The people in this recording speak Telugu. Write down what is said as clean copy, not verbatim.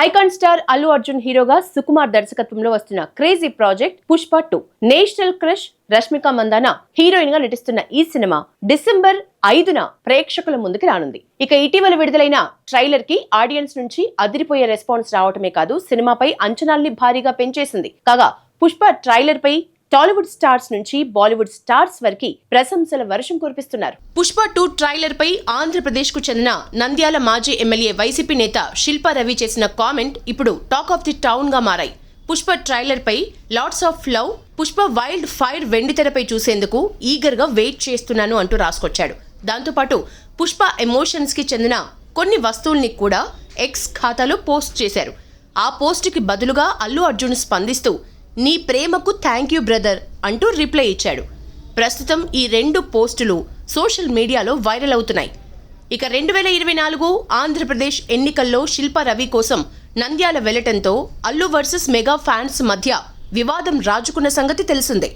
ఐకాన్ స్టార్ అల్లు అర్జున్ హీరోగా సుకుమార్ దర్శకత్వంలో వస్తున్న crazy project Pushpa 2 national crush Rashmika Mandanna heroine గా నటిస్తున్న ఈ సినిమా డిసెంబర్ 5న ప్రేక్షకుల ముందుకు రానుంది. ఇక ఇటీవల విడుదలైన ట్రైలర్ కి ఆడియన్స్ నుంచి అదిరిపోయే రెస్పాన్స్ రావటమే కాదు, సినిమాపై అంచనాల్ని భారీగా పెంచేసింది. కాగా పుష్ప ట్రైలర్ పై టాలీవుడ్ స్టార్స్ నుంచి బాలీవుడ్ స్టార్స్ వరకు ప్రశంసల వర్షం కురిపిస్తున్నారు. పుష్ప 2 ట్రైలర్ పై ఆంధ్రప్రదేశ్ కు చెందిన నంద్యాల మాజీ ఎమ్మెల్యే వైసీపీ నేత శిల్పా రవి చేసిన కామెంట్ ఇప్పుడు టాక్ ఆఫ్ ది టౌన్ గా మారాయి. పుష్ప ట్రైలర్ పై lots of love, Pushpa wild fire వెండితెరపై చూసేందుకు ఈగర్ గా వెయిట్ చేస్తున్నాను అంటూ రాసుకొచ్చాడు. దాంతోపాటు పుష్ప ఎమోషన్స్ కి చెందిన కొన్ని వస్తువుల్ని కూడా ఎక్స్ ఖాతాలో పోస్ట్ చేశారు. ఆ పోస్ట్ కి బదులుగా అల్లు అర్జున్ స్పందిస్తూ నీ ప్రేమకు థ్యాంక్ యూ బ్రదర్ అంటూ రిప్లై ఇచ్చాడు. ప్రస్తుతం ఈ రెండు పోస్టులు సోషల్ మీడియాలో వైరల్ అవుతున్నాయి. ఇక 2024 ఆంధ్రప్రదేశ్ ఎన్నికల్లో శిల్పా రవి కోసం నంద్యాల వెళ్లటంతో అల్లు వర్సెస్ మెగా ఫ్యాన్స్ మధ్య వివాదం రాజుకున్న సంగతి తెలిసిందే.